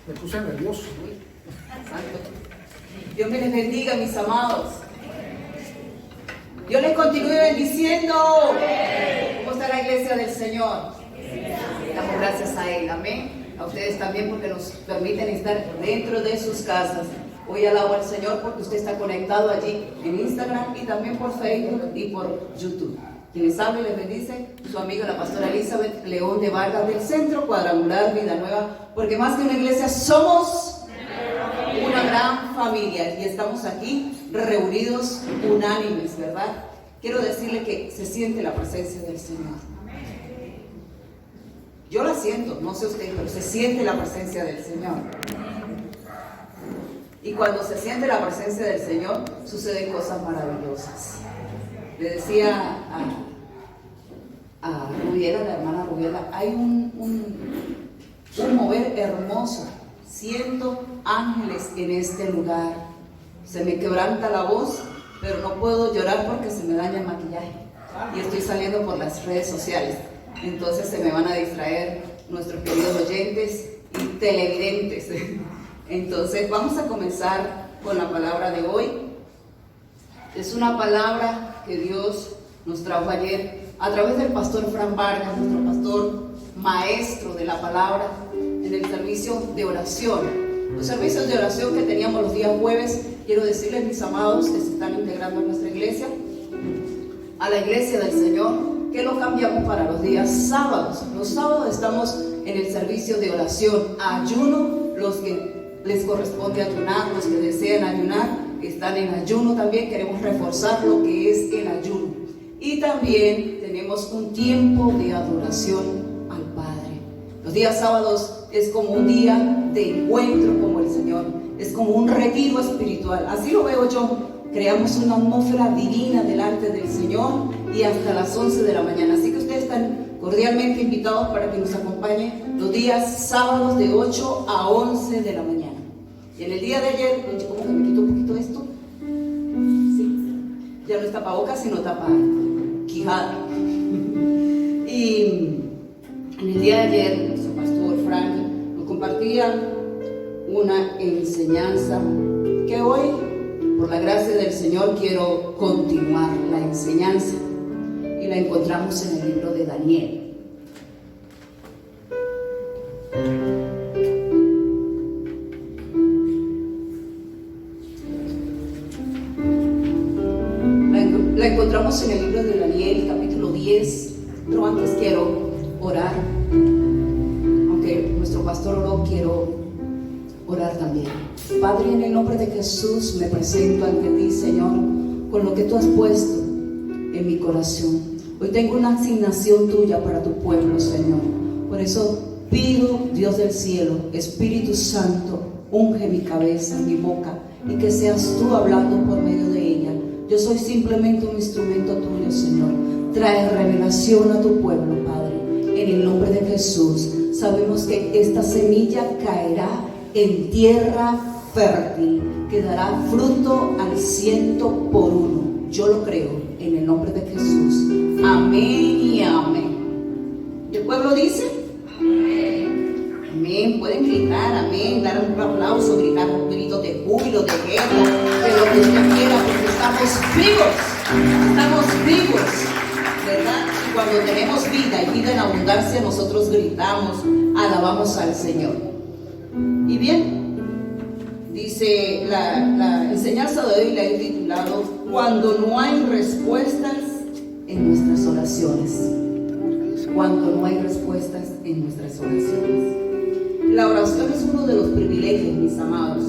Me puse nervioso. Santo. Dios me les bendiga, mis amados. Dios les continúe bendiciendo. ¿Cómo está la iglesia del Señor? Damos gracias a Él, amén. A ustedes también porque nos permiten estar dentro de sus casas. Hoy alabo al Señor porque usted está conectado allí en Instagram y también por Facebook y por YouTube. Quien les habla y les bendice, su amiga la pastora Elizabeth León de Vargas del Centro Cuadrangular Vida Nueva, porque más que una iglesia somos una gran familia y estamos aquí reunidos unánimes, ¿verdad? Quiero decirle que se siente la presencia del Señor. Yo la siento, no sé usted, pero se siente la presencia del Señor. Y cuando se siente la presencia del Señor, suceden cosas maravillosas. Le decía a Rubiela, la hermana Rubiela, hay un mover hermoso. Siento ángeles en este lugar. Se me quebranta la voz, pero no puedo llorar porque se me daña el maquillaje. Y estoy saliendo por las redes sociales. Entonces se me van a distraer nuestros queridos oyentes y televidentes. Entonces vamos a comenzar con la palabra de hoy. Es una palabra que Dios nos trajo ayer a través del pastor Fran Vargas, nuestro pastor maestro de la palabra, en el servicio de oración. Los servicios de oración que teníamos los días jueves, quiero decirles, mis amados, que se están integrando a nuestra iglesia, a la iglesia del Señor, que lo cambiamos para los días sábados. Los sábados estamos en el servicio de oración, ayuno, los que les corresponde ayunar, los que desean ayunar, están en ayuno también. Queremos reforzar lo que es el ayuno. Y también tenemos un tiempo de adoración al Padre. Los días sábados es como un día de encuentro con el Señor, es como un retiro espiritual, así lo veo yo. Creamos una atmósfera divina delante del Señor y hasta las 11 de la mañana, así que ustedes están cordialmente invitados para que nos acompañen los días sábados de 8 a 11 de la mañana. Y en el día de ayer, ¿cómo que me quito un poquito esto? Sí, ya no es tapabocas sino tapa quijada. Y en el día de ayer, nuestro pastor Frank nos compartía una enseñanza que hoy, por la gracia del Señor, quiero continuar la enseñanza. Y la encontramos en el libro de Daniel. La encontramos en el libro de Daniel, capítulo 10. Pero antes quiero orar. Aunque nuestro pastor oró, quiero orar también. Padre, en el nombre de Jesús me presento ante ti, Señor, con lo que tú has puesto en mi corazón. Hoy tengo una asignación tuya para tu pueblo, Señor. Por eso pido, Dios del cielo, Espíritu Santo, unge mi cabeza, mi boca, y que seas tú hablando por medio de ella. Yo soy simplemente un instrumento tuyo, Señor. Trae revelación a tu pueblo, Padre, en el nombre de Jesús. Sabemos que esta semilla caerá en tierra fértil, que dará fruto al 100%. Yo lo creo en el nombre de Jesús. Amén y amén. ¿El pueblo dice? Amén. Amén. Pueden gritar, amén, dar un aplauso, gritar un grito de júbilo, de guerra, de lo que usted quiera, porque estamos vivos, ¿verdad? Y cuando tenemos vida y vida en abundancia, nosotros gritamos, alabamos al Señor. Y bien, dice la enseñanza de hoy, la he titulado Cuando no hay respuestas en nuestras oraciones. Cuando no hay respuestas en nuestras oraciones. La oración es uno de los privilegios, mis amados,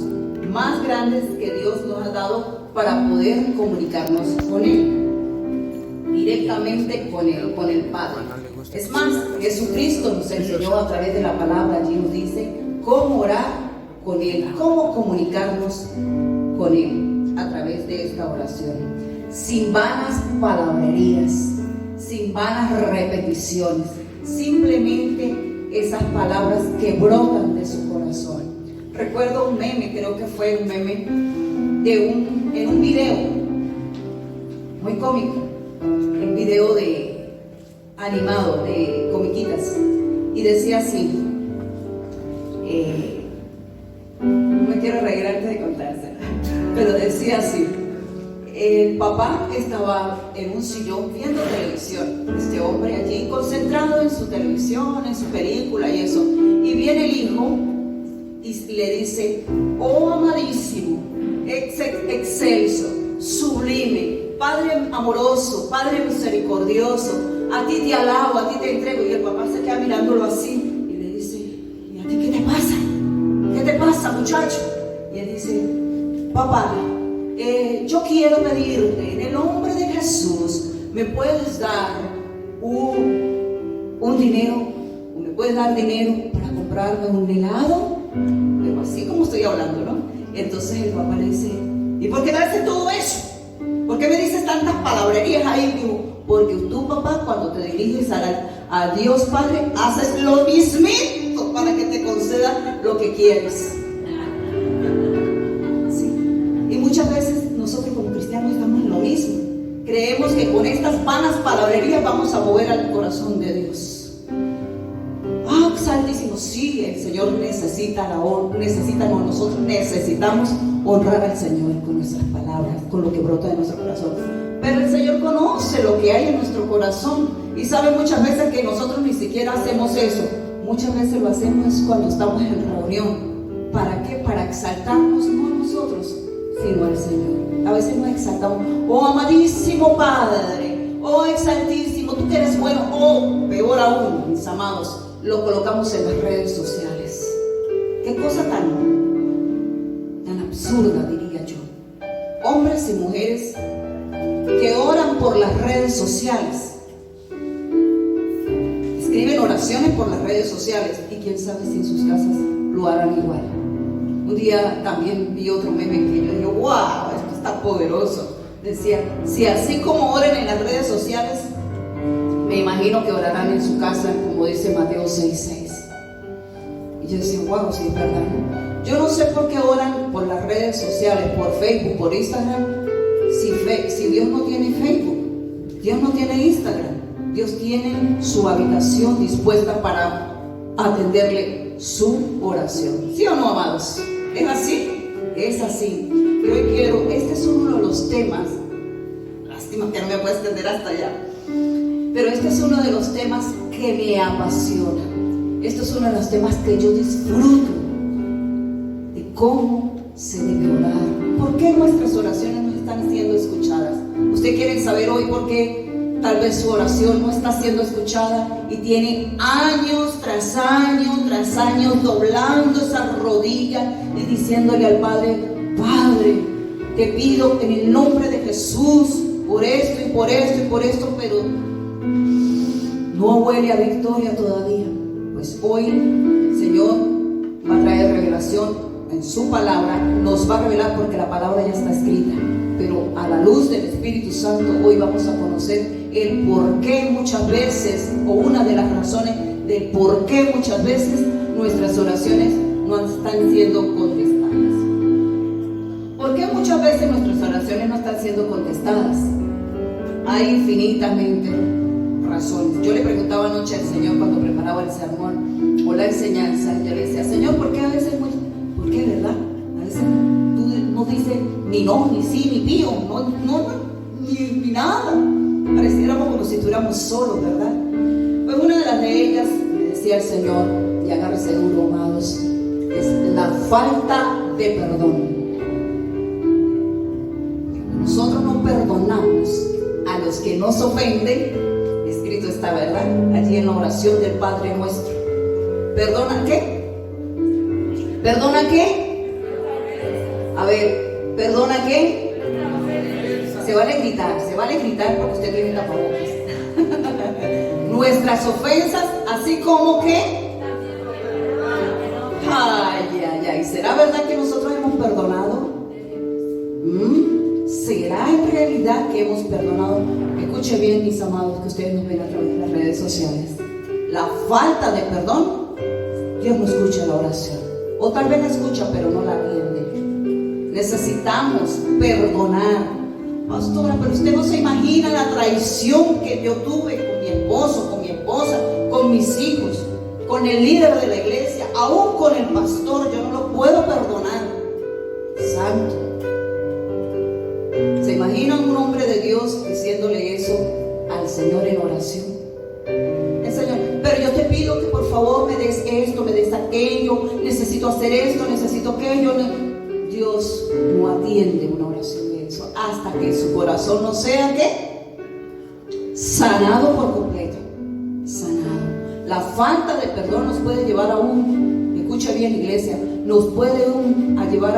más grandes que Dios nos ha dado para poder comunicarnos con Él, directamente con Él, con el Padre. Es más, Jesucristo nos enseñó a través de la palabra, allí nos dice cómo orar con Él, cómo comunicarnos con Él a través de esta oración, sin vanas palabrerías, sin vanas repeticiones, simplemente esas palabras que brotan de su corazón. Recuerdo un meme, creo que fue un meme en un video muy cómico, un video animado de comiquitas, y decía así: me quiero reír antes de contársela. Pero decía así: el papá estaba en un sillón viendo televisión, este hombre allí concentrado en su televisión, en su película y eso, y viene el hijo y le dice: oh amadísimo, excelso, sublime, Padre amoroso, Padre misericordioso, a ti te alabo, a ti te entrego. Y el papá se queda mirándolo así y le dice: ¿y a ti qué te pasa? ¿Qué te pasa, muchacho? Y él dice: papá, yo quiero pedirte en el nombre de Jesús, ¿me puedes dar un dinero? ¿Me puedes dar dinero para comprarme un helado? Pero así como estoy hablando, ¿no? Entonces el papá le dice: ¿y por qué me haces todo eso? ¿Por qué me dices tantas palabrerías ahí? Digo: porque tú, papá, cuando te diriges a Dios Padre, haces lo mismito para que te conceda lo que quieres. Sí. Y muchas veces nosotros como cristianos estamos en lo mismo. Creemos que con estas vanas palabrerías vamos a mover al corazón de Dios. Ah, santísimo, sí, el Señor necesita la honra, nosotros necesitamos honrar al Señor con nuestras palabras, con lo que brota de nuestro corazón. Pero el Señor conoce lo que hay en nuestro corazón y sabe muchas veces que nosotros ni siquiera hacemos eso. Muchas veces lo hacemos cuando estamos en reunión. ¿Para qué? Para exaltarnos, no nosotros, sino al Señor. A veces nos exaltamos: oh amadísimo Padre, oh exaltísimo, tú que eres bueno. O peor aún, mis amados, lo colocamos en las redes sociales. Qué cosa tan absurda, diría yo. Hombres y mujeres que oran por las redes sociales, escriben oraciones por las redes sociales, y quién sabe si en sus casas lo harán igual. Un día también vi otro meme que yo dije: wow, esto está poderoso. Decía: si así como oran en las redes sociales, me imagino que orarán en su casa, como dice Mateo 6:6. Y yo decía: wow, sí, es verdad, ¿no? Yo no sé por qué oran por las redes sociales, por Facebook, por Instagram, si Dios no tiene Facebook, Dios no tiene Instagram, Dios tiene su habitación dispuesta para atenderle su oración. ¿Sí o no, amados? ¿Es así? Es así. Y hoy quiero, este es uno de los temas, lástima que no me puedo extender hasta allá, pero este es uno de los temas que me apasiona. Este es uno de los temas que yo disfruto, de cómo se debe orar. ¿Por qué nuestras oraciones no están siendo escuchadas? ¿Usted quiere saber hoy por qué tal vez su oración no está siendo escuchada y tiene años tras años doblando esa rodilla y diciéndole al Padre: Padre, te pido en el nombre de Jesús por esto y por esto y por esto, pero no huele a victoria todavía? Pues hoy el Señor va a traer revelación en su palabra, nos va a revelar, porque la palabra ya está escrita, pero a la luz del Espíritu Santo hoy vamos a conocer el por qué muchas veces, o una de las razones del por qué muchas veces nuestras oraciones no están siendo contestadas. ¿Por qué muchas veces nuestras oraciones no están siendo contestadas? Hay infinitamente razones. Yo le preguntaba anoche al Señor cuando preparaba el sermón o la enseñanza, y yo le decía: Señor, ¿por qué a veces ¿por qué, verdad? A veces tú no dices ni no, ni sí, ni pío, ni nada. Pareciéramos como si estuviéramos solos, ¿verdad? Pues una de las de ellas, le decía el Señor, y agárrese duro, amados, es la falta de perdón. Nosotros no perdonamos a los que nos ofenden. Escrito está, ¿verdad? Allí en la oración del Padre Nuestro. ¿Perdona qué? ¿Perdona qué? A ver, ¿perdona qué? Se vale gritar porque usted tiene tapabocas. Nuestras ofensas, así como que. Ay, ¿será verdad que nosotros hemos perdonado? ¿Será en realidad que hemos perdonado? Escuche bien, mis amados, que ustedes nos ven a través de las redes sociales. La falta de perdón, Dios no escucha la oración. O tal vez la escucha, pero no la atiende. Necesitamos perdonar. Pastora, pero usted no se imagina la traición que yo tuve con mi esposo, con mi esposa, con mis hijos, con el líder de la iglesia, aún con el pastor. Yo no lo puedo perdonar. santo. ¿Se imagina un hombre de Dios diciéndole eso al Señor en oración? El Señor, pero yo te pido que por favor me des esto, me des aquello, necesito hacer esto, necesito aquello. Dios no atiende una oración de eso hasta que su corazón no sea ¿qué? Sanado por completo. Sanado. La falta de perdón nos puede llevar escucha bien, iglesia, nos puede llevar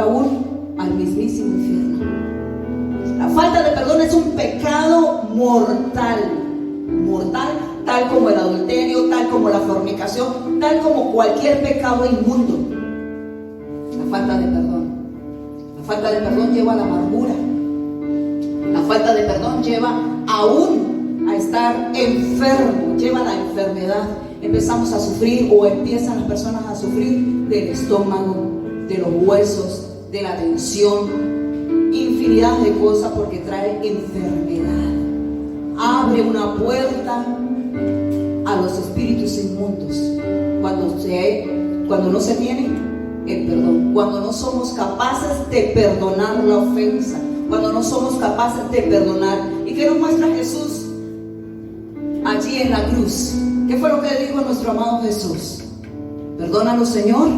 al mismísimo infierno. La falta de perdón es un pecado mortal, tal como el adulterio, tal como la fornicación, tal como cualquier pecado inmundo. La falta de perdón. La falta de perdón lleva a la amargura. La falta de perdón lleva a estar enfermo, lleva a la enfermedad. Empezamos a sufrir o empiezan las personas a sufrir del estómago, de los huesos, de la tensión, infinidad de cosas porque trae enfermedad. Abre una puerta a los espíritus inmundos cuando no se tiene el perdón, cuando no somos capaces de perdonar la ofensa, cuando no somos capaces de perdonar. ¿Y qué nos muestra Jesús allí en la cruz? ¿Qué fue lo que le dijo a nuestro amado Jesús? Perdónalo, Señor,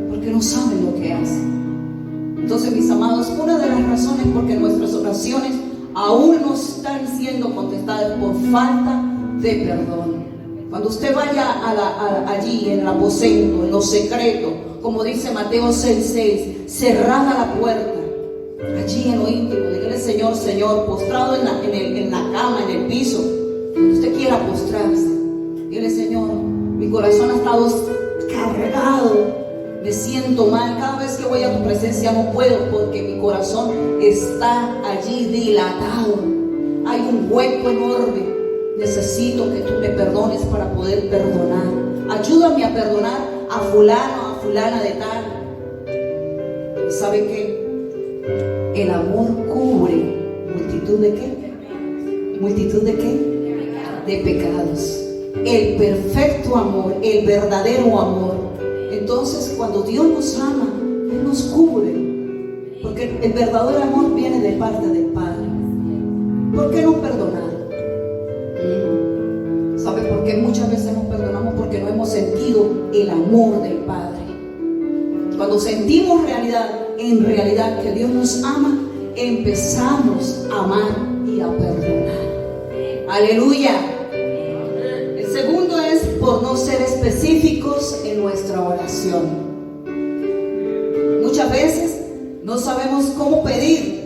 porque no saben lo que hacen. Entonces, mis amados, una de las razones por que nuestras oraciones aún no están siendo contestadas por falta de perdón. Cuando usted vaya allí en el aposento, en lo secreto, como dice Mateo 6:6, cerrada la puerta, allí en lo íntimo, dígale Señor, Señor, postrado en la cama, en el piso, donde usted quiera postrarse, dígale Señor, mi corazón ha estado cargado, me siento mal, cada vez que voy a tu presencia no puedo porque mi corazón está allí dilatado, hay un hueco enorme, necesito que tú me perdones para poder perdonar, ayúdame a perdonar a fulano, a fulana de tal. ¿Sabe qué? El amor cubre multitud de qué, multitud de qué, de pecados. El perfecto amor, el verdadero amor. Entonces, cuando Dios nos ama, Él nos cubre, porque el verdadero amor viene de parte del Padre. ¿Por qué no perdonar? ¿Sabe por qué muchas veces no perdonamos? Porque no hemos sentido el amor del Padre. Cuando sentimos en realidad que Dios nos ama, empezamos a amar y a perdonar. Aleluya. El segundo es por no ser específicos en nuestra oración. Muchas veces no sabemos cómo pedir.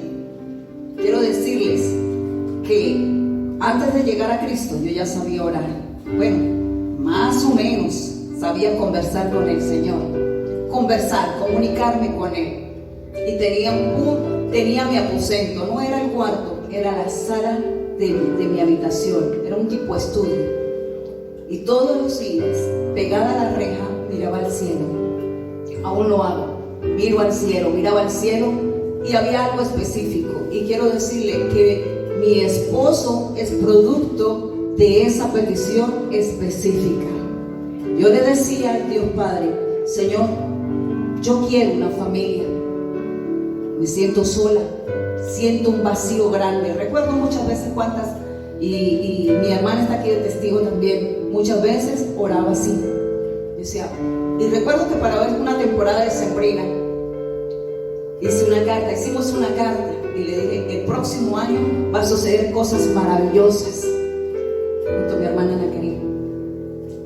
Quiero decirles que antes de llegar a Cristo yo ya sabía orar. Bueno, más o menos sabía conversar con el Señor, comunicarme con Él. Y tenía mi aposento, no era el cuarto, era la sala de mi habitación, era un tipo estudio. Y todos los días, pegada a la reja, miraba al cielo. Aún lo hago, miro al cielo, miraba al cielo y había algo específico. Y quiero decirle que mi esposo es producto de esa petición específica. Yo le decía al Dios Padre, Señor, yo quiero una familia. Me siento sola, siento un vacío grande. Recuerdo muchas veces y mi hermana está aquí de testigo también, muchas veces oraba así. Decía, y recuerdo que para ver una temporada de sembrina, hicimos una carta y le dije, el próximo año va a suceder cosas maravillosas, junto a mi hermana Ana querida.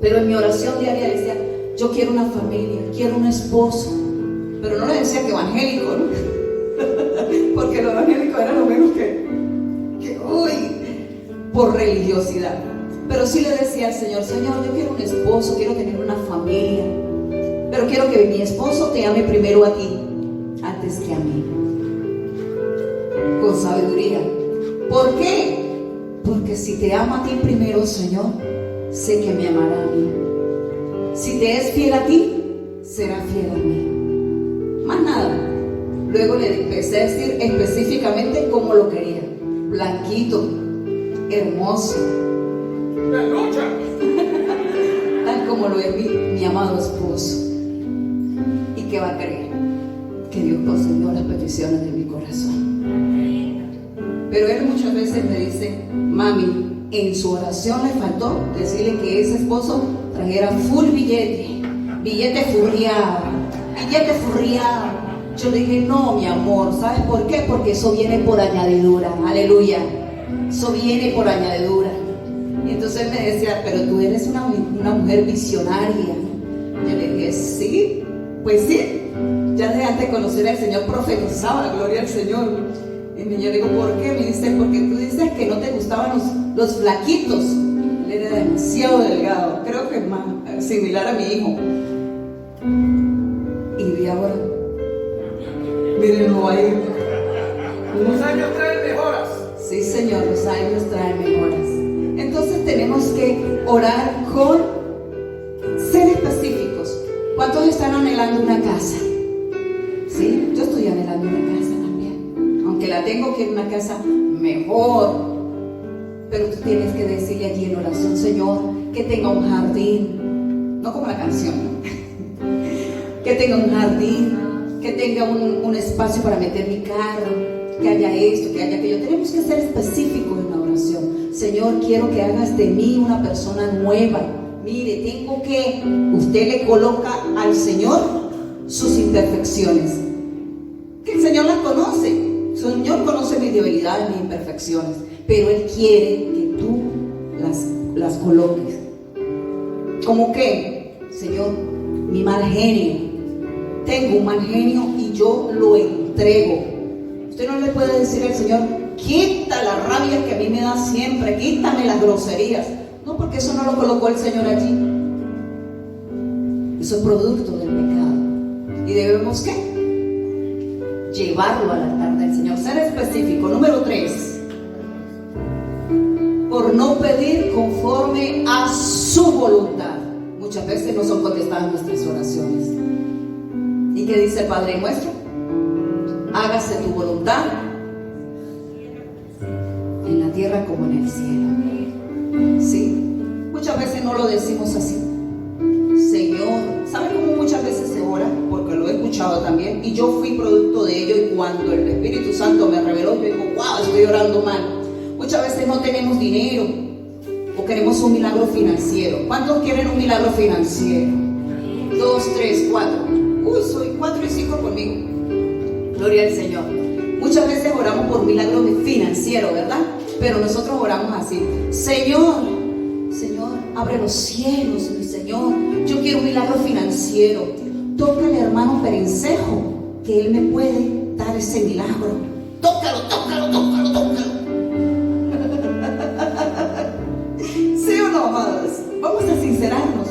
Pero en mi oración diaria decía, yo quiero una familia, quiero un esposo. Pero no le decía que evangélico, ¿no? Porque lo evangélico era lo menos que por religiosidad. Pero sí le decía al Señor, Señor, yo quiero un esposo, quiero tener una familia, pero quiero que mi esposo te ame primero a ti, antes que a mí. Con sabiduría. ¿Por qué? Porque si te ama a ti primero, Señor, sé que me amará a mí. Si te es fiel a ti, será fiel a mí. Más nada. Luego le empecé a decir específicamente cómo lo quería. Blanquito, hermoso, tal como lo es mi amado esposo. ¿Y qué va a creer? que Dios concedió las peticiones de mi corazón. Pero él muchas veces me dice: mami, en su oración le faltó decirle que ese esposo trajera full billete furriado. Yo le dije: no, mi amor, ¿sabes por qué? Porque eso viene por añadidura, aleluya, eso viene por añadidura. Y entonces él me decía: pero tú eres una mujer visionaria. Yo le dije: sí, pues sí, ya desde antes de conocer al Señor profetizaba, gloria al Señor. Y yo le digo: ¿por qué? Me dice: porque tú dices que no te gustaban los flaquitos. Él era demasiado delgado, creo que es más similar a mi hijo. Y vi ahora, mírenlo ahí. Los años traen mejoras. Sí, Señor, los años traen mejoras. Entonces tenemos que orar con ser específicos. ¿Cuántos están anhelando una casa? Sí, yo estoy anhelando una casa también, aunque la tengo que ir a una casa mejor. Pero tú tienes que decirle allí en oración: Señor, que tenga un jardín, no como la canción, ¿no? Que tenga un jardín, que tenga un espacio para meter mi carro, que haya esto, que haya aquello. Tenemos que ser específicos en la oración. Señor, quiero que hagas de mí una persona nueva. Mire, tengo que... Usted le coloca al Señor sus imperfecciones, que el Señor las conoce. El Señor conoce mis debilidades, mis imperfecciones, pero Él quiere que tú las coloques. ¿Cómo qué? Señor, mi mal genio. Tengo un mal genio y yo lo entrego. Usted no le puede decir al Señor: quita la rabia que a mí me da siempre, quítame las groserías. No, porque eso no lo colocó el Señor allí. Eso es producto del pecado. Y debemos, ¿qué? Llevarlo al altar del Señor. Ser específico. Número 3. Por no pedir conforme a su voluntad. Muchas veces no son contestadas nuestras oraciones. ¿Y qué dice el Padre nuestro? Hágase tu voluntad en la tierra como en el cielo. Sí, muchas veces no lo decimos así. Señor, ¿sabe cómo muchas veces se ora? Porque lo he escuchado también, y yo fui producto de ello. Y cuando el Espíritu Santo me reveló, yo digo: wow, estoy orando mal. Muchas veces no tenemos dinero o queremos un milagro financiero. ¿Cuántos quieren un milagro financiero? 2, 3, 4. Uy, soy 4 y 5 conmigo. Gloria al Señor. Muchas veces oramos por un milagro financiero, ¿verdad? Pero nosotros oramos así: Señor, abre los cielos, mi Señor. Yo quiero un milagro financiero. Tócale, hermano Perencejo, que él me puede dar ese milagro. Tócalo. ¿Sí o no, amados? Vamos a sincerarnos.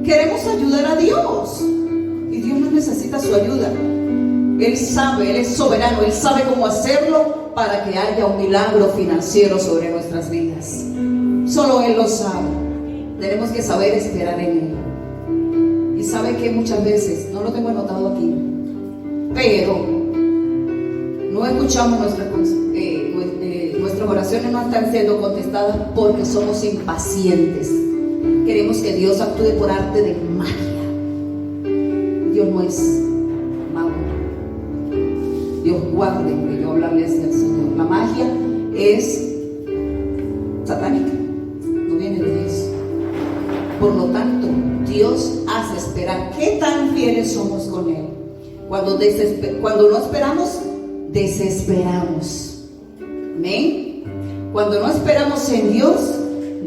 Queremos ayudar a Dios, y Dios no necesita su ayuda. Él sabe, Él es soberano, Él sabe cómo hacerlo para que haya un milagro financiero sobre nuestras vidas. Solo Él lo sabe. Tenemos que saber esperar en Él. Y sabe que muchas veces, no lo tengo anotado aquí, pero no escuchamos nuestras oraciones no están siendo contestadas porque somos impacientes. Queremos que Dios actúe por arte de magia. Dios no es mago. Dios guarde que yo hablarle así al Señor. La magia es satánica, no viene de Dios. Por lo tanto, Dios hace esperar. ¿Qué tan fieles somos con Él? Cuando no esperamos, desesperamos. Amén. Cuando no esperamos en Dios,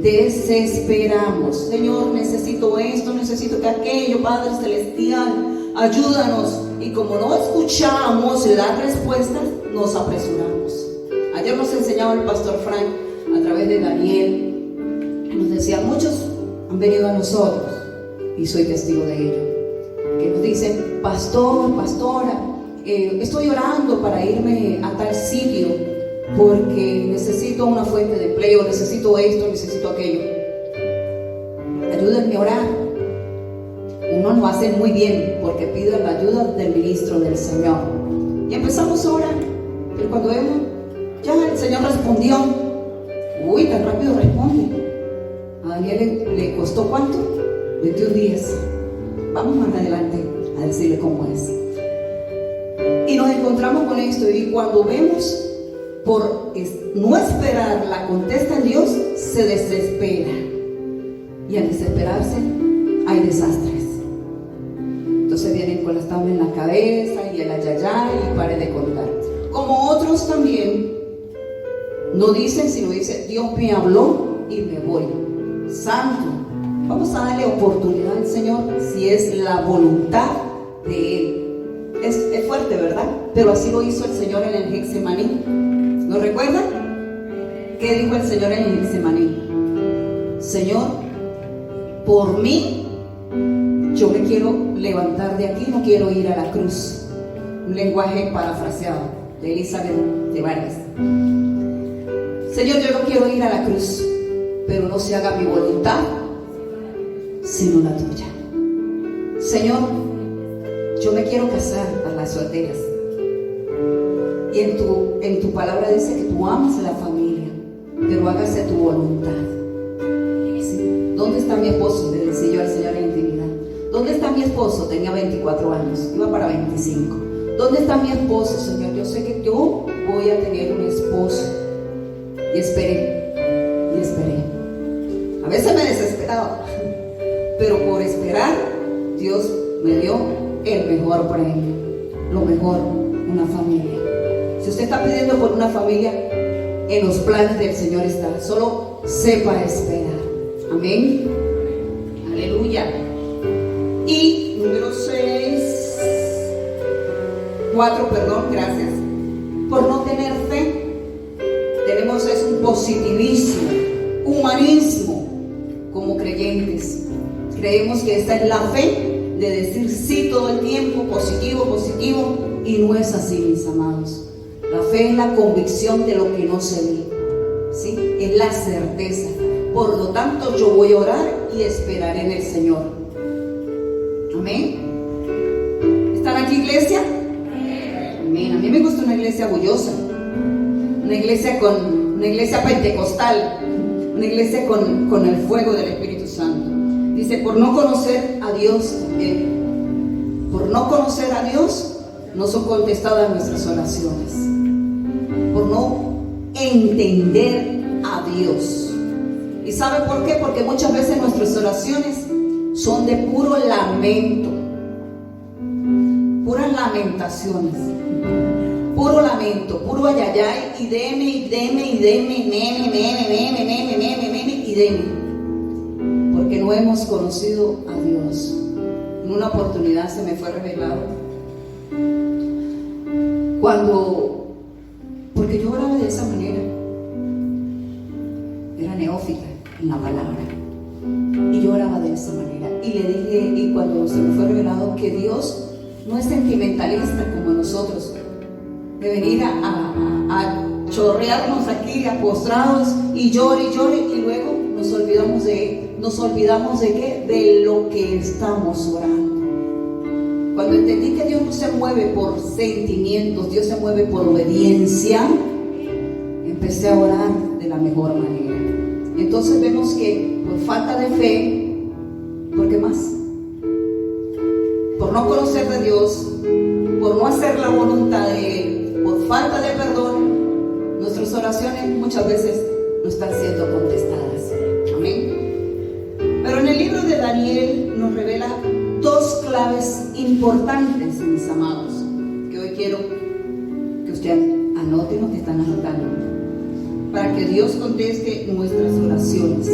desesperamos. Señor, necesito esto, necesito que aquello. Padre celestial, ayúdanos. Y como no escuchamos las respuestas, nos apresuramos. Ayer nos enseñaba el pastor Frank a través de Daniel. Nos decía: muchos han venido a nosotros, y soy testigo de ello, que nos dicen: pastor, pastora, estoy orando para irme a tal sitio porque necesito una fuente de empleo, necesito esto, necesito aquello. Ayúdenme a orar. Uno lo hace muy bien porque pide la ayuda del ministro del Señor. Y empezamos a orar. Pero cuando vemos, ya el Señor respondió. Uy, tan rápido responde. A Daniel le costó ¿cuánto? 21 días. Vamos más adelante a decirle cómo es. encontramos con esto y cuando vemos por no esperar la contesta en Dios, se desespera. Y al desesperarse hay desastres. Entonces vienen con las tablas en la cabeza y el ayayay y pare de contar. Como otros también no dicen, sino dicen, Dios me habló y me voy. Santo, vamos a darle oportunidad al Señor si es la voluntad de Él. Es fuerte, ¿verdad? Pero así lo hizo el Señor en el Getsemaní. ¿Lo recuerdan? ¿Qué dijo el Señor en el Getsemaní? Señor, por mí, yo me quiero levantar de aquí, no quiero ir a la cruz. Un lenguaje parafraseado de Elizabeth de Vargas. Señor, yo no quiero ir a la cruz, pero no se haga mi voluntad, sino la tuya. Señor, yo me quiero casar para las solteras. Y en tu palabra dice que tú amas a la familia, pero hágase tu voluntad. ¿Sí? ¿Dónde está mi esposo? Le decía yo al Señor en intimidad. ¿Dónde está mi esposo? Tenía 24 años, iba para 25. ¿Dónde está mi esposo, Señor? Yo sé que yo voy a tener un esposo. Y esperé, y esperé. A veces me desesperaba, pero por esperar, Dios me dio el mejor premio, lo mejor, una familia. Si usted está pidiendo por una familia, en los planes del Señor está. Solo sepa esperar. Amén. Aleluya. Y número 4, gracias. Por no tener fe, tenemos un positivismo, humanismo como creyentes. Creemos que esta es la fe de decir sí todo el tiempo, positivo, y no es así, mis amados. La fe es la convicción de lo que no se ve, ¿sí? Es la certeza. Por lo tanto, yo voy a orar y esperar en el Señor. Amén. ¿Están aquí, iglesia? Amén. A mí me gusta una iglesia orgullosa, una iglesia pentecostal, una iglesia con el fuego del Espíritu Santo. Dice, por no conocer a Dios, no son contestadas nuestras oraciones. Por no entender a Dios. ¿Y sabe por qué? Porque muchas veces nuestras oraciones son de puro lamento, puras lamentaciones, puro lamento, puro ayayay, y deme, porque no hemos conocido a Dios. En una oportunidad se me fue revelado porque yo oraba de esa manera, era neófita en la palabra, y yo oraba de esa manera, y le dije, y cuando se me fue revelado que Dios no es sentimentalista como nosotros, de venir a chorrearnos aquí, postrados, y llore, y luego nos olvidamos de qué, de lo que estamos orando. Cuando entendí que Dios no se mueve por sentimientos, Dios se mueve por obediencia, empecé a orar de la mejor manera. Entonces vemos que por falta de fe, ¿por qué más? Por no conocer de Dios, por no hacer la voluntad de Él, por falta de perdón, nuestras oraciones muchas veces no están siendo contestadas. Amén. Pero en el libro de Daniel nos revela 2 claves importantes, mis amados, que hoy quiero que usted anote lo que están anotando, para que Dios conteste nuestras oraciones,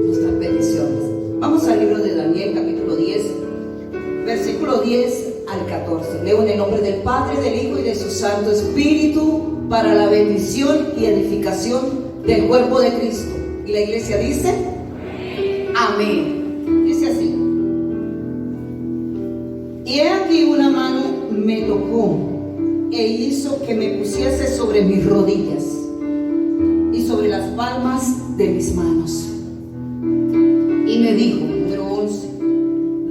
nuestras peticiones. Vamos al libro de Daniel, capítulo 10, versículo 10 al 14. Leo en el nombre del Padre, del Hijo y de su Santo Espíritu, para la bendición y edificación del cuerpo de Cristo. Y la iglesia dice, amén. Dice así: y he aquí una mano me tocó e hizo que me pusiese sobre mis rodillas y sobre las palmas de mis manos. Y me dijo, número 11,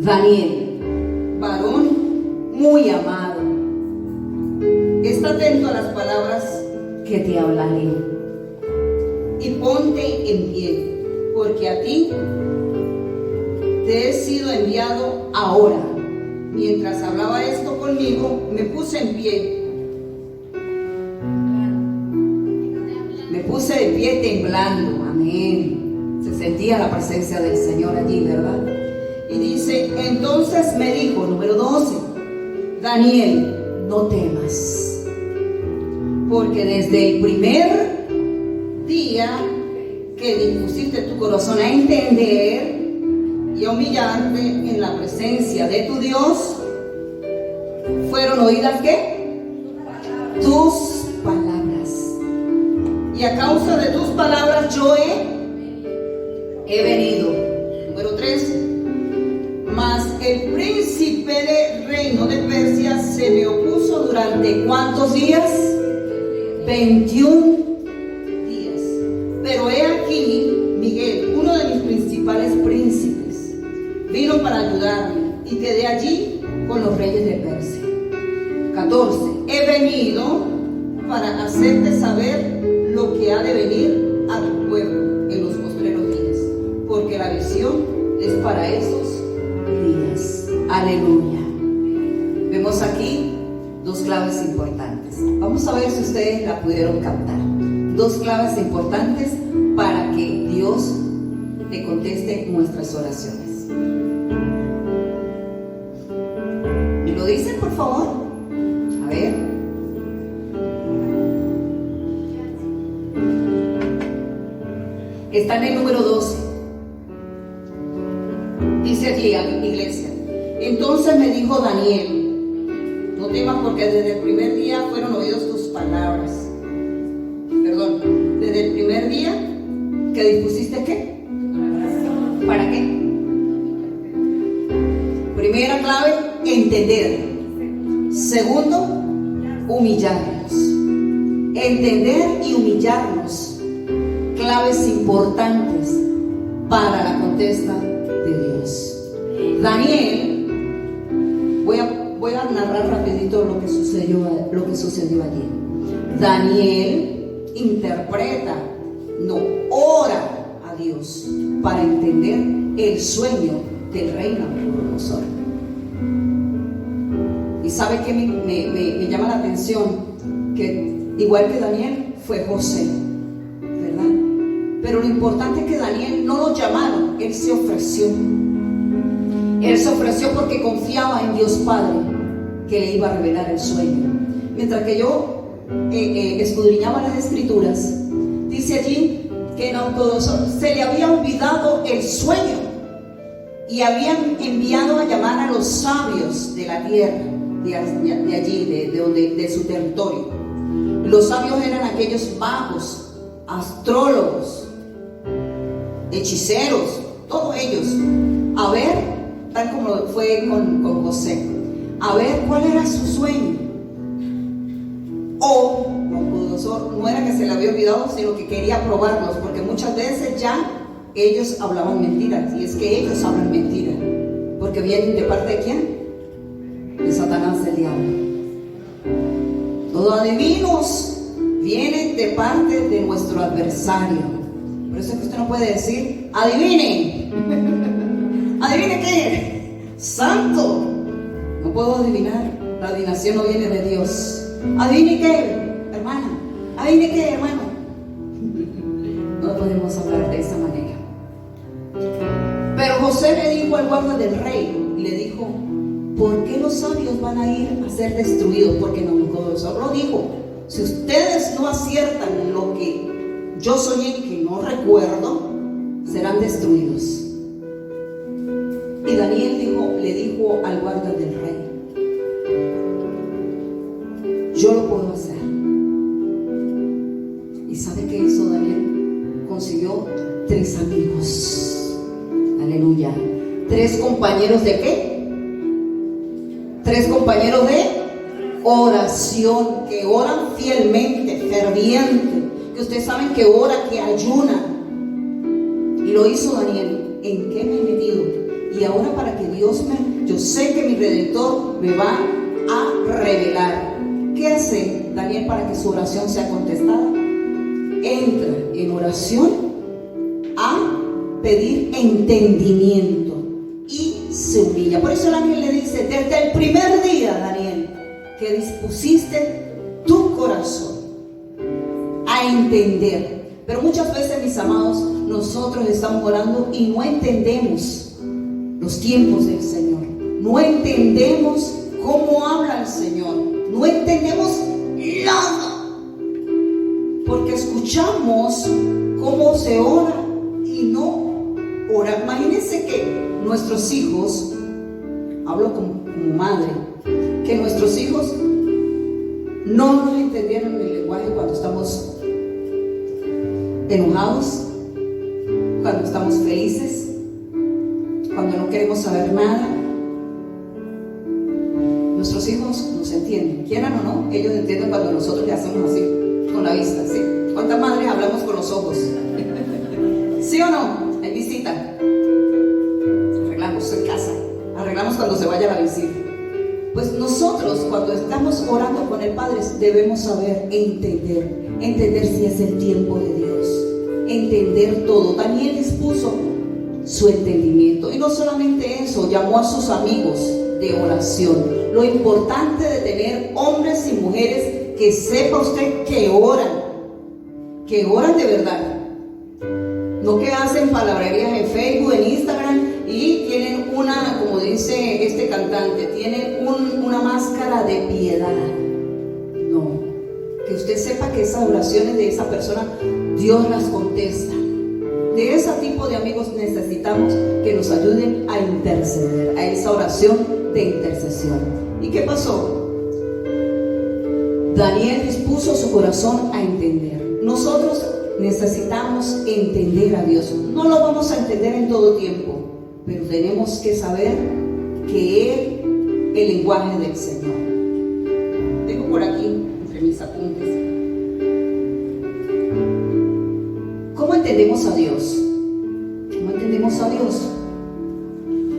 Daniel, varón muy amado, está atento a las palabras que te hablaré y ponte en pie, porque a ti te he sido enviado ahora. Mientras hablaba esto conmigo, me puse en pie pie temblando. Amén. Se sentía la presencia del Señor allí, ¿verdad? Y dice, entonces me dijo, número 12, Daniel, no temas, porque desde el primer día que dispusiste tu corazón a entender y a humillarte en la presencia de tu Dios, fueron oídas ¿qué? Tus palabras. Y a causa de tus palabras yo he venido. Número 3. Mas el príncipe del reino de Persia se me opuso durante ¿cuántos días? 21 días. Pero he aquí, Miguel, uno de mis principales príncipes, vino para ayudarme y quedé allí con los reyes de Persia. 14. He venido para hacerte saber lo que ha de venir a tu pueblo en los postreros días, porque la visión es para esos días. Aleluya. Vemos aquí dos claves importantes. Vamos a ver si ustedes la pudieron captar. Dos claves importantes para que Dios te conteste nuestras oraciones. ¿Me lo dicen, por favor? A ver. Está en el número 12. Dice allí, iglesia. Entonces me dijo Daniel, no temas porque desde el primer día fueron oídos tus palabras. Perdón, desde el primer día que dispusiste ¿qué? ¿Para qué? Primera clave, entender. Segundo, humillarnos. Entender y humillarnos. Claves importantes para la contesta de Dios. Daniel, voy a narrar rapidito lo que sucedió allí. Daniel interpreta, no, ora a Dios para entender el sueño del rey Nabucodonosor. Y sabe que me llama la atención que igual que Daniel fue José, ¿verdad? Pero lo importante es que Daniel no lo llamaron, él se ofreció. Él se ofreció porque confiaba en Dios Padre que le iba a revelar el sueño. Mientras que yo escudriñaba las escrituras, dice allí que Nabucodonosor se le había olvidado el sueño y habían enviado a llamar a los sabios de la tierra, de allí, de su territorio. Los sabios eran aquellos magos, astrólogos, hechiceros, todos ellos, a ver, tal como fue con José, a ver cuál era su sueño. O Nabucodonosor no era que se le había olvidado, sino que quería probarlos, porque muchas veces ya ellos hablaban mentiras, y es que ellos hablan mentiras, porque vienen de parte de ¿quién? De Satanás, el diablo. Los adivinos vienen de parte de nuestro adversario. Por eso es que usted no puede decir, adivinen. ¿Adivine qué? Santo. No puedo adivinar. La adivinación no viene de Dios. ¿Adivine qué, hermana? ¿Adivine qué, hermano? No podemos hablar de esa manera. Pero José le dijo al guarda del rey, y le dijo, ¿por qué los sabios van a ir a ser destruidos? Porque Nabucodonosor lo dijo, si ustedes no aciertan lo que yo soñé que no recuerdo, serán destruidos. Y Daniel le dijo al guarda del rey, yo lo puedo hacer. ¿Y sabe qué hizo Daniel? Consiguió 3 amigos. Aleluya. 3 compañeros de qué? 3 compañeros de oración, que oran fielmente, ferviente, que ustedes saben que ora, que ayuna. Y lo hizo Daniel. ¿En qué me he metido? Y ahora para que Dios yo sé que mi Redentor me va a revelar. ¿Qué hace Daniel para que su oración sea contestada? Entra en oración a pedir entendimiento y se humilla. Por eso el ángel le dice, desde el primer día, Daniel, que dispusiste tu corazón a entender. Pero muchas veces, mis amados, nosotros estamos orando y no entendemos los tiempos del Señor. No entendemos cómo habla el Señor. No entendemos nada. Porque escuchamos cómo se ora y no ora. Imagínense que nuestros hijos, hablo como madre, que nuestros hijos no nos entendieron el lenguaje cuando estamos enojados, cuando estamos felices, cuando no queremos saber nada. Nuestros hijos nos entienden, quieran o no, ellos entienden cuando nosotros le hacemos así, con la vista, ¿sí? ¿Cuántas madres hablamos con los ojos? ¿Sí o no? Hay visita. Arreglamos en casa, arreglamos cuando se vaya la visita. Pues nosotros, cuando estamos orando con el Padre, debemos saber entender si es el tiempo de Dios, entender todo. Daniel expuso su entendimiento, y no solamente eso, llamó a sus amigos de oración. Lo importante de tener hombres y mujeres que sepa usted que oran de verdad, no que hacen palabrerías en Facebook, en Instagram, y tienen una, como dice este cantante, tienen una máscara de piedad. No, que usted sepa que esas oraciones de esa persona, Dios las contesta. De ese tipo de amigos necesitamos que nos ayuden a interceder, a esa oración de intercesión. ¿Y qué pasó? Daniel dispuso su corazón a entender. Nosotros necesitamos entender a Dios. No lo vamos a entender en todo tiempo, pero tenemos que saber que es el lenguaje del Señor. Tengo por aquí, entre mis apuntes, ¿cómo entendemos a Dios? ¿Cómo entendemos a Dios?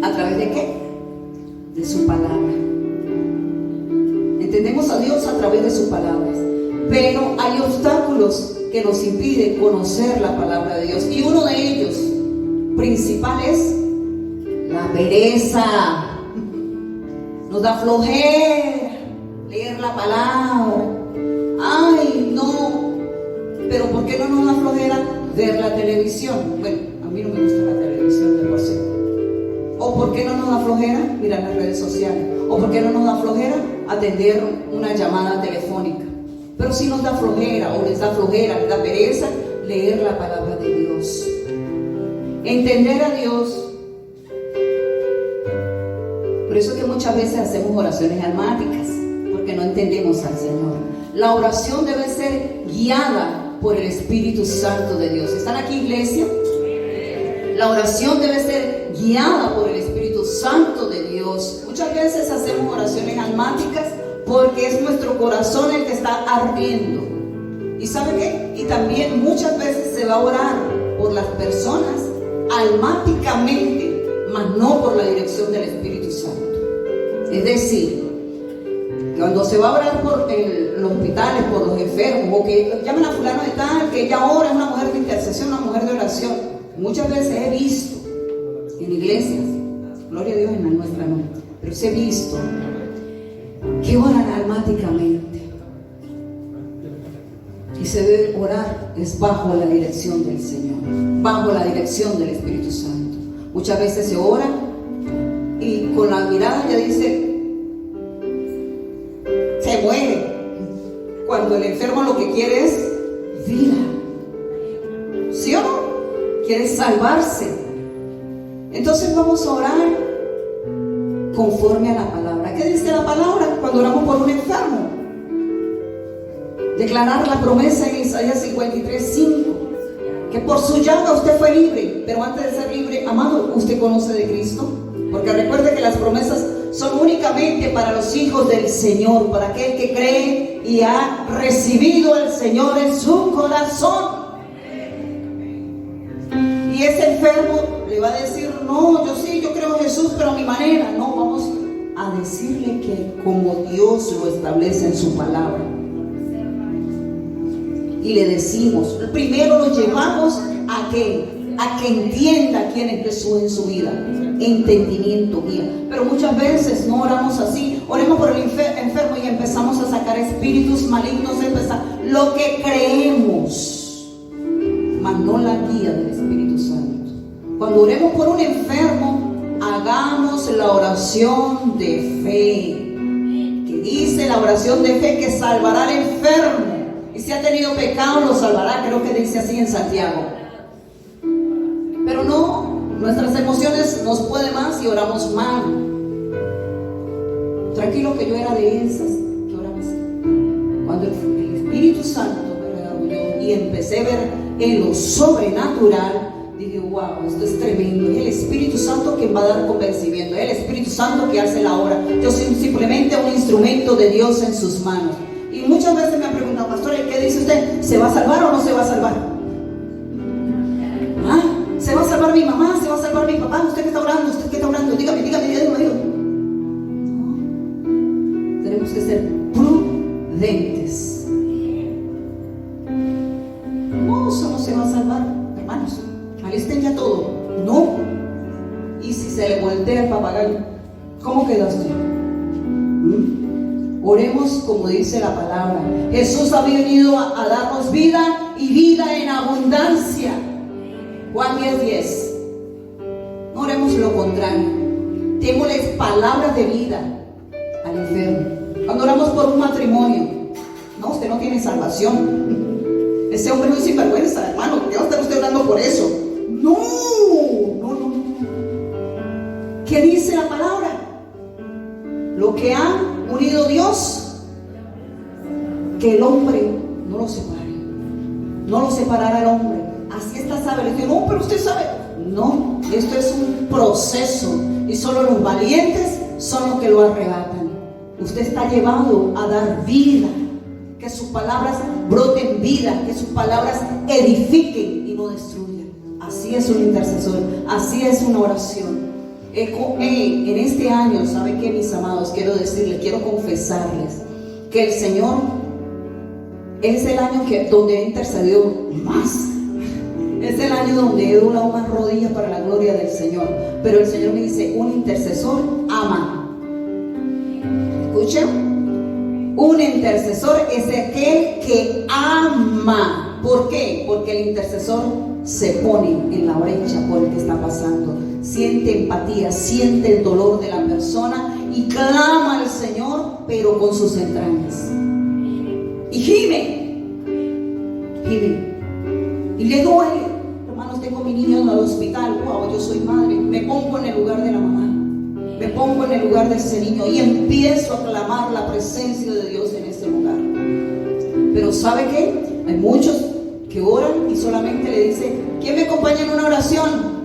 ¿A través de qué? De su palabra. Entendemos a Dios a través de sus palabras, pero hay obstáculos que nos impiden conocer la palabra de Dios, y uno de ellos principal es la pereza. Nos da flojera leer la palabra. Ay, no. Pero ¿por qué no nos da flojera ver la televisión? Bueno, a mí no me gusta la televisión de por sí. ¿O por qué no nos da flojera mirar las redes sociales? ¿O por qué no nos da flojera atender una llamada telefónica? Pero si nos da flojera, o les da flojera, les da pereza leer la palabra de Dios. Entender a Dios. Por eso es que muchas veces hacemos oraciones almáticas, porque no entendemos al Señor. La oración debe ser guiada por el Espíritu Santo de Dios. ¿Están aquí, iglesia? La oración debe ser guiada por el Espíritu Santo de Dios. Muchas veces hacemos oraciones almáticas porque es nuestro corazón el que está ardiendo. ¿Y sabe qué? Y también muchas veces se va a orar por las personas almáticamente, mas no por la dirección del Espíritu Santo. Es decir, cuando se va a orar por los hospitales, por los enfermos, o que llamen a fulano de tal, que ella ora, es una mujer de intercesión, una mujer de oración. Muchas veces he visto en iglesias, gloria a Dios, en la nuestra no, pero sí he visto que oran almáticamente, y se debe orar es bajo la dirección del Señor, bajo la dirección del Espíritu Santo. Muchas veces se ora y con la mirada ya dice, se muere, cuando el enfermo lo que quiere es vida. ¿Sí o no? Quiere salvarse. Entonces vamos a orar conforme a la palabra. ¿Qué dice la palabra cuando oramos por un enfermo? Declarar la promesa en Isaías 53:5, que por su llaga usted fue libre. Pero antes de ser libre, amado, ¿usted conoce de Cristo? Porque recuerde que las promesas son únicamente para los hijos del Señor, para aquel que cree y ha recibido al Señor en su corazón. Y ese enfermo le va a decir, no, yo creo en Jesús, pero a mi manera. No, vamos a decirle que como Dios lo establece en su palabra. Y le decimos, primero lo llevamos a que entienda quién es Jesús en su vida. Entendimiento, guía. Pero muchas veces no oramos así. Oremos por el enfermo y empezamos a sacar espíritus malignos, lo que creemos. no la guía del Espíritu Santo. Cuando oremos por un enfermo, hagamos la oración de fe, que dice la oración de fe que salvará al enfermo, y si ha tenido pecado lo salvará, creo que dice así en Santiago. Pero no, nuestras emociones nos pueden más y oramos mal. Tranquilo que yo era de esas que oraba así. Cuando el Espíritu Santo me redarguyó y empecé a ver en lo sobrenatural, dije, wow, esto es tremendo. Es el Espíritu Santo quien va a dar convencimiento, es el Espíritu Santo que hace la obra. Yo soy simplemente un instrumento de Dios en sus manos. Y muchas veces me han preguntado, pastor, ¿qué dice usted? ¿Se va a salvar o no se va a salvar? ¿Ah? ¿Se va a salvar mi mamá? ¿Se va a salvar mi papá? ¿Usted qué está orando? ¿Usted qué está orando? Dígame, dígame. No. Tenemos que ser prudentes. No, eso no se va a salvar, hermanos. Alisten ya todo. No. Y si se le voltea el papagayo, ¿cómo queda usted? Oremos como dice la palabra. Jesús ha venido a darnos vida y vida en abundancia. Juan 10:10. No oremos lo contrario. Démosles palabras de vida al enfermo. Cuando oramos por un matrimonio, no, usted no tiene salvación. Ese hombre no es sinvergüenza, hermano. ¿Qué va a estar usted orando por eso? No. ¿Qué dice la palabra? Lo que ha unido Dios, que el hombre no lo separe. No lo separará el hombre. Así está establecido. No, pero usted sabe. No, esto es un proceso. Y solo los valientes son los que lo arrebatan. Usted está llevado a dar vida. Que sus palabras broten vida. Que sus palabras edifiquen y no destruyan. Así es un intercesor. Así es una oración. En este año, ¿sabe qué, mis amados? Quiero decirles, quiero confesarles que el Señor es el año donde he intercedido más. Es el año donde he doblado más rodillas para la gloria del Señor. Pero el Señor me dice, un intercesor ama. ¿Escuchen? Un intercesor es aquel que ama. ¿Por qué? Porque el intercesor se pone en la brecha por el que está pasando. Siente empatía, siente el dolor de la persona y clama al Señor, pero con sus entrañas. Y gime. Y le duele. Hermanos, tengo mi niño en el hospital. Wow, yo soy madre. Me pongo en el lugar de la mamá. Me pongo en el lugar de ese niño y empiezo a clamar la presencia de Dios en ese lugar. Pero ¿sabe qué? Hay muchos que oran y solamente le dicen, ¿quién me acompaña en una oración?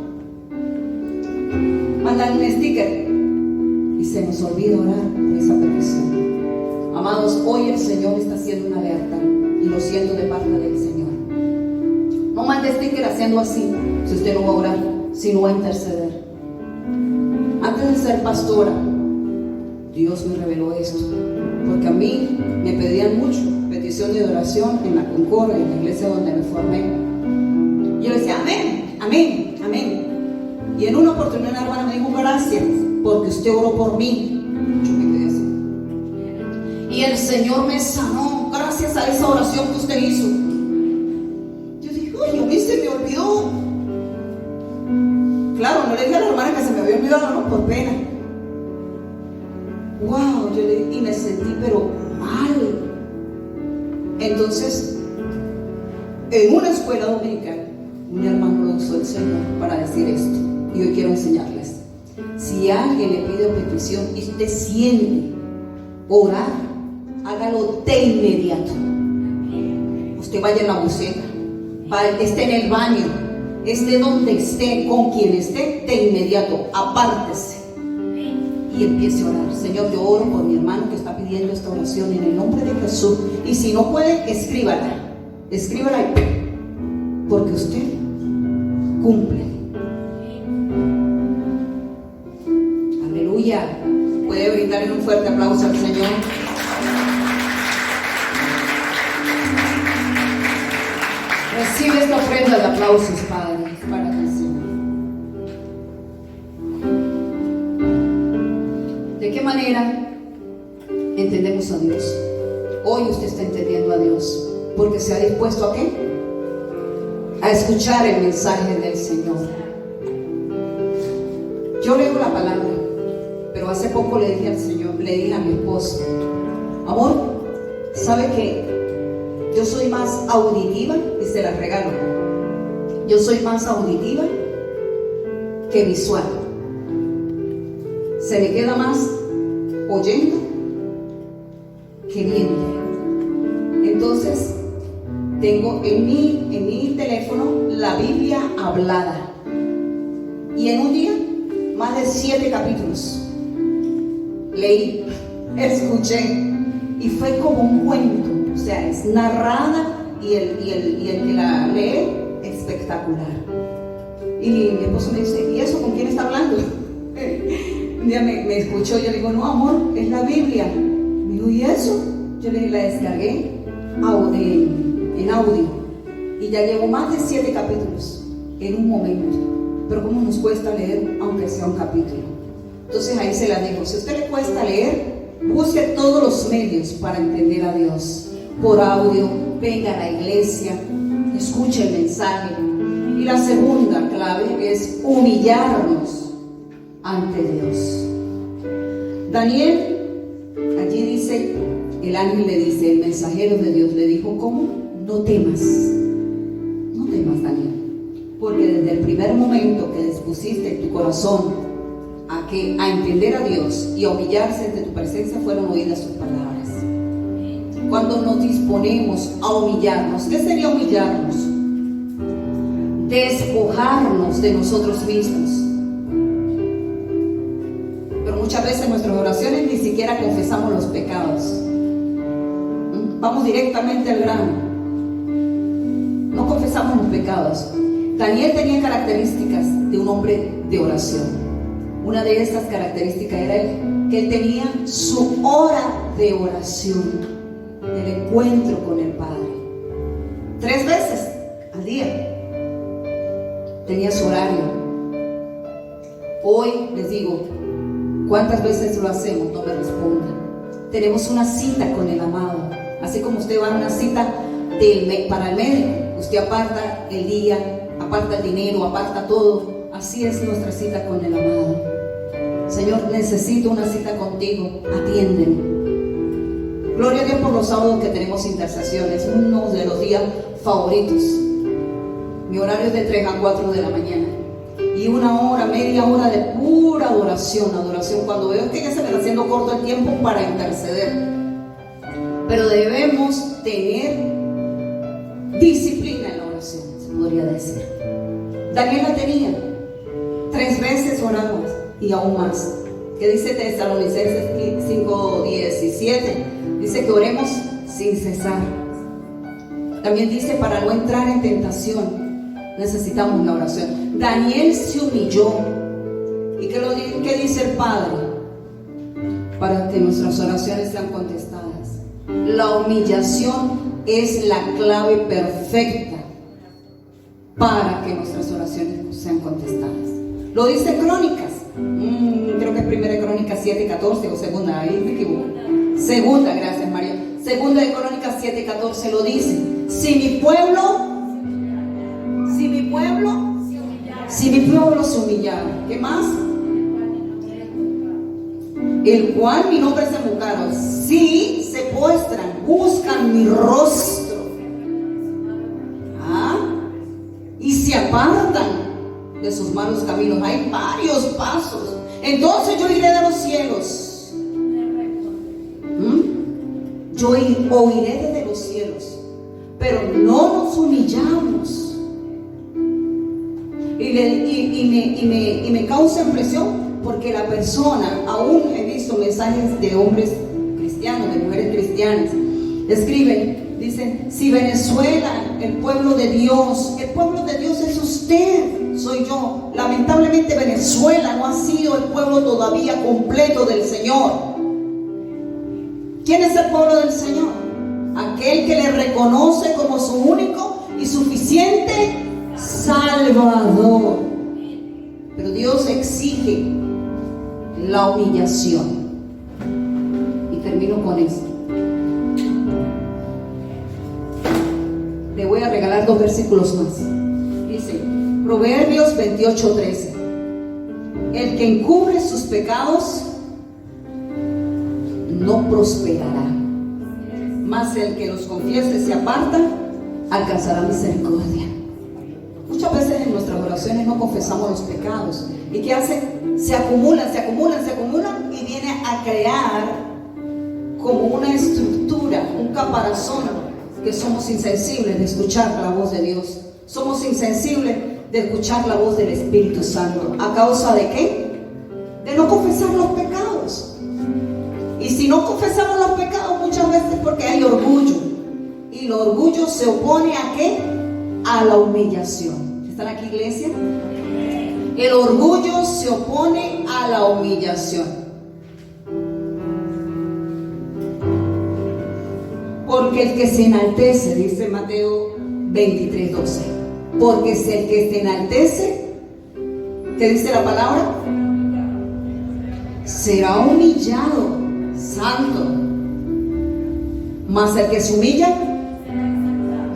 Mandan un sticker y se nos olvida orar por esa petición. Amados, hoy el Señor está haciendo una alerta y lo siento de parte del Señor. No mande sticker haciendo así si usted no va a orar, sino va a interceder. Antes de ser pastora, Dios me reveló esto, porque a mí me pedían mucho petición de oración en la Concordia, en la iglesia donde me formé. Y yo decía, amén, amén, amén. Y en una oportunidad una hermana me dijo, gracias, porque usted oró por mí. Yo me quedé así. Y el Señor me sanó gracias a esa oración que usted hizo. Yo dije, ay, a mí se me olvidó. Claro, no le dije a la hermana que se me había olvidado, no, por pena. Wow, yo le dije, y me sentí pero mal. Entonces, en una escuela dominical, un hermano lo usó el Señor para decir esto. Y hoy quiero enseñarles. Si alguien le pide petición y usted siente orar, hágalo de inmediato. Usted vaya en la buceta, esté en el baño, esté donde esté, con quien esté, de inmediato, apártese y empiece a orar. Señor, yo oro por mi hermano que está pidiendo esta oración en el nombre de Jesús. Y si no puede, escríbala ahí, porque usted cumple. Aleluya. Puede brindarle un fuerte aplauso al Señor. Recibe esta ofrenda de aplausos, Padre, para el Señor. ¿De qué manera entendemos a Dios? Hoy usted está entendiendo a Dios porque se ha dispuesto a qué? a escuchar el mensaje del Señor. Yo leo la palabra, pero hace poco le dije al Señor, le dije a mi esposo, amor, ¿sabe que yo soy más auditiva? Y se la regalo. Yo soy más auditiva que visual. Se me queda más oyendo que viendo. Entonces, tengo en mi teléfono la Biblia hablada. Y en un día, más de 7 capítulos. Leí, escuché. Y fue como un cuento. O sea, es narrada y el que la lee, espectacular. Y mi esposo me dice, ¿y eso con quién está hablando? Un día me escuchó, yo le digo, no amor, es la Biblia. Me dijo, ¿y eso? Yo le la descargué en audio. Y ya llevo más de 7 capítulos en un momento. Pero ¿cómo nos cuesta leer aunque sea un capítulo? Entonces ahí se la digo, si a usted le cuesta leer, busque todos los medios para entender a Dios. Por audio, venga a la iglesia, escuche el mensaje. Y la segunda clave es humillarnos ante Dios. Daniel, allí dice, el ángel le dice, el mensajero de Dios le dijo, ¿cómo? No temas, Daniel, porque desde el primer momento que dispusiste tu corazón a entender a Dios y a humillarse ante tu presencia, fueron oídas sus palabras. Cuando nos disponemos a humillarnos, ¿qué sería humillarnos? Despojarnos de nosotros mismos. Pero muchas veces en nuestras oraciones ni siquiera confesamos los pecados. Vamos directamente al grano. No confesamos los pecados. Daniel tenía características de un hombre de oración. Una de estas características era que él tenía su hora de oración, del encuentro con el Padre. 3 veces al día tenía su horario. Hoy les digo, ¿cuántas veces lo hacemos? No me respondan. Tenemos una cita con el amado. Así como usted va a una cita para el médico, usted aparta el día, aparta el dinero, aparta todo. Así es nuestra cita con el amado. Señor, necesito una cita contigo, atiéndeme. Gloria a Dios por los sábados que tenemos intercesiones, uno de los días favoritos. Mi horario es de 3 a 4 de la mañana. Y media hora de pura adoración. Cuando veo que ya se me está haciendo corto el tiempo para interceder. Pero debemos tener disciplina en la oración, se podría decir. Daniel la tenía. 3 veces oraba y aún más. ¿Qué dice Tesalonicenses 5:17? Dice que oremos sin cesar. También dice, para no entrar en tentación, necesitamos la oración. Daniel se humilló. ¿Y qué dice el Padre? Para que nuestras oraciones sean contestadas. La humillación es la clave perfecta para que nuestras oraciones sean contestadas. Lo dice Crónicas. Creo que es 1 Crónicas 7:14 o segunda, ahí me equivoco. Segunda, gracias María. Segunda de Crónicas 7:14 lo dice. Si mi pueblo se humillara, ¿qué más? El cual mi nombre es invocado, si se postran, buscan mi rostro, y se apartan de sus malos caminos. Hay varios pasos. Entonces yo iré de los cielos. Yo oiré desde los cielos. Pero no nos humillamos. Y me causa impresión porque la persona, aún he visto mensajes de hombres cristianos, de mujeres cristianas, escriben, dicen, si Venezuela, el pueblo de Dios es usted, soy yo. Lamentablemente Venezuela no ha sido el pueblo todavía completo del Señor. ¿Quién es el pueblo del Señor? Aquel que le reconoce como su único y suficiente Salvador. Pero Dios exige la humillación. Y termino con esto. Le voy a regalar 2 versículos más. Proverbios 28:13. El que encubre sus pecados no prosperará, mas el que los confiese y se aparta alcanzará misericordia. Muchas veces en nuestras oraciones no confesamos los pecados. ¿Y qué hace? Se acumulan y viene a crear como una estructura, un caparazón, que somos insensibles de escuchar la voz de Dios. Somos insensibles de escuchar la voz del Espíritu Santo. ¿A causa de qué? De no confesar los pecados. Y si no confesamos los pecados muchas veces porque hay orgullo. Y el orgullo se opone ¿a qué? A la humillación. ¿Están aquí, iglesia? El orgullo se opone a la humillación. Porque el que se enaltece, dice Mateo 23:12, porque es el que se enaltece, ¿qué dice la palabra? Será humillado, santo. Mas el que se humilla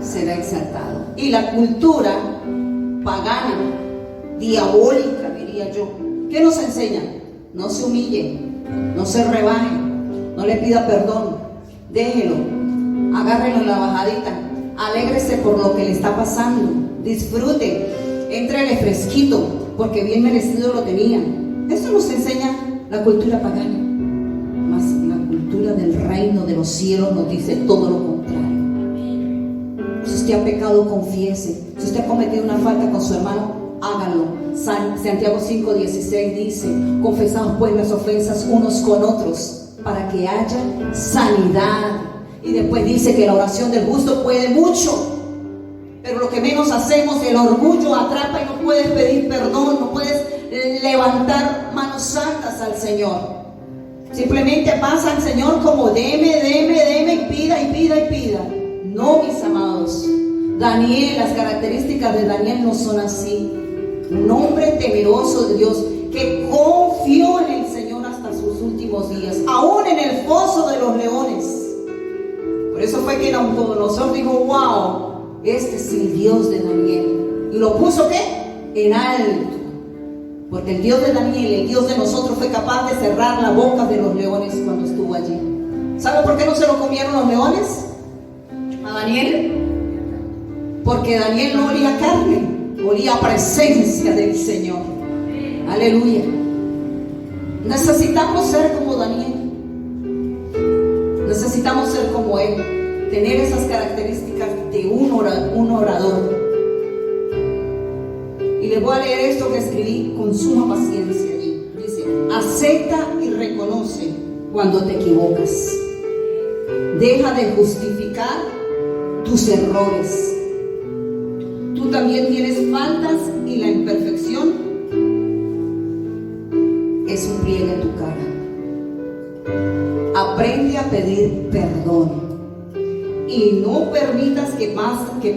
será exaltado. Y la cultura pagana, diabólica, diría yo, ¿qué nos enseña? No se humille, no se rebaje, no le pida perdón, déjelo, agárrelo en la bajadita, alégrese por lo que le está pasando, disfrute, éntrele fresquito, porque bien merecido lo tenía. Eso nos enseña la cultura pagana. Mas la cultura del reino de los cielos nos dice todo lo contrario. Si usted ha pecado, confiese. Si usted ha cometido una falta con su hermano, hágalo. Santiago 5:16 dice: confesaos pues las ofensas unos con otros para que haya sanidad. Y después dice que la oración del justo puede mucho, pero lo que menos hacemos, el orgullo atrapa y no puedes pedir perdón, no puedes levantar manos santas al Señor. Simplemente pasa al Señor como deme y pida. No, mis amados. Daniel, las características de Daniel no son así. Un hombre temeroso de Dios que confió en el Señor hasta sus últimos días, aún en el foso de los leones. Por eso fue que Nabucodonosor dijo: wow, este es el Dios de Daniel. Y lo puso ¿qué? En alto. Porque el Dios de Daniel, el Dios de nosotros, fue capaz de cerrar la boca de los leones cuando estuvo allí. ¿Sabe por qué no se lo comieron los leones a Daniel? Porque Daniel no olía carne, olía presencia del Señor. Aleluya. Necesitamos ser como Daniel. Necesitamos ser como él, tener esas características de un orador. Y les voy a leer esto que escribí con suma paciencia allí. Dice: acepta y reconoce cuando te equivocas. Deja de justificar tus errores. Tú también tienes faltas y la imperfección es un pliegue en tu cara. Aprende a pedir perdón y no permitas que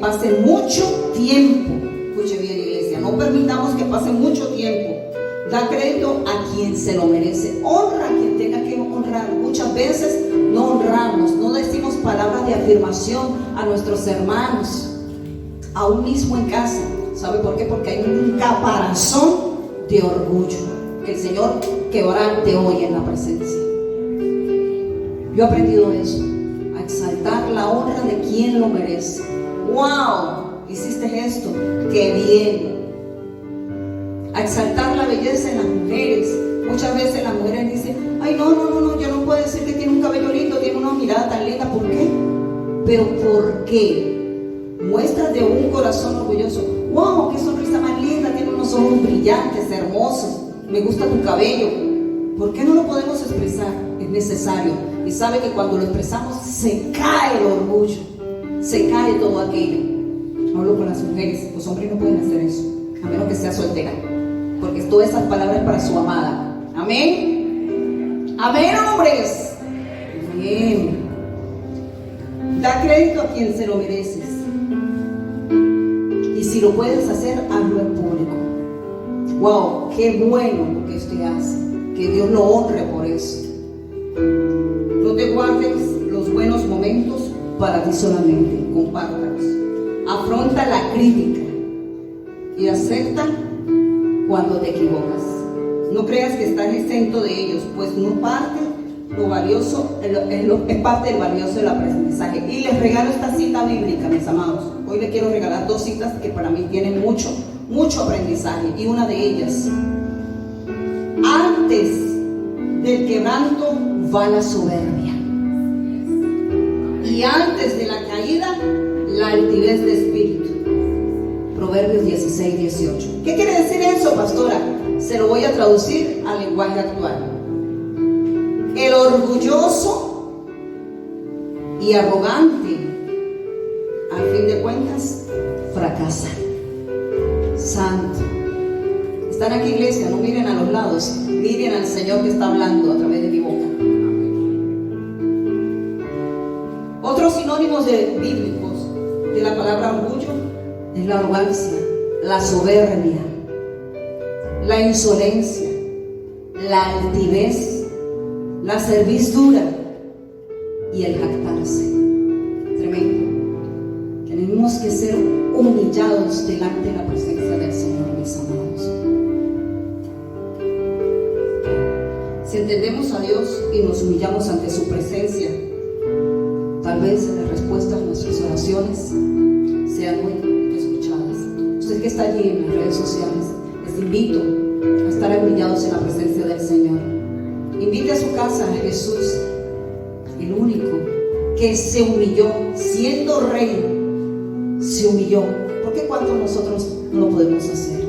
pase mucho tiempo. Escuche bien, iglesia, no permitamos que pase mucho tiempo. Da crédito a quien se lo merece, honra a quien tenga que honrar. Muchas veces no honramos, no decimos palabras de afirmación a nuestros hermanos, aún mismo en casa. ¿Sabe por qué? Porque hay un caparazón de orgullo que el Señor quebrante hoy en la presencia. Yo he aprendido eso, a exaltar la honra de quien lo merece. ¡Wow! Hiciste esto, ¡qué bien! A exaltar la belleza en las mujeres. Muchas veces las mujeres dicen: ay, no, yo no puedo decir que tiene un cabello lindo, tiene una mirada tan linda. ¿Por qué? Pero ¿por qué? Muestras de un corazón orgulloso. ¡Wow! ¡Qué sonrisa más linda! Tiene unos ojos brillantes, hermosos. Me gusta tu cabello. ¿Por qué no lo podemos expresar? Es necesario. Y sabe que cuando lo expresamos se cae el orgullo, se cae todo aquello. Hablo con las mujeres, los hombres no pueden hacer eso, a menos que sea soltera, porque todas esas palabras es para su amada. Amén. Amén, hombres. Amén. Da crédito a quien se lo mereces. Y si lo puedes hacer, hazlo en público. Wow, qué bueno lo que usted hace. Que Dios lo honre por eso. No te guardes los buenos momentos para ti solamente, compártalos. Afronta la crítica y acepta cuando te equivocas. No creas que estás exento de ellos, pues no parte lo valioso, es parte del valioso del aprendizaje. Y les regalo esta cita bíblica, mis amados. Hoy les quiero regalar 2 citas que para mí tienen mucho aprendizaje. Y una de ellas: antes del quebranto va la soberbia, y antes de la caída, la altivez de espíritu. Proverbios 16, 18. ¿Qué quiere decir eso, pastora? Se lo voy a traducir al lenguaje actual. El orgulloso y arrogante, al fin de cuentas, fracasa. Santo. Están aquí, iglesia, no miren a los lados, miren al Señor que está hablando a través de mi boca. Otros sinónimos bíblicos de la palabra orgullo es la arrogancia, la soberbia, la insolencia, la altivez, la servidumbre y el jactarse. Tremendo. Tenemos que ser humillados delante de la presencia del Señor, mis amados. Si entendemos a Dios y nos humillamos ante su presencia, tal vez las respuestas a nuestras oraciones sean muy escuchadas. Usted que está allí en las redes sociales, les invito a estar humillados en la presencia del Señor. Invite a su casa a Jesús, el único que se humilló, siendo rey, se humilló. ¿Por qué cuántos nosotros no lo podemos hacer?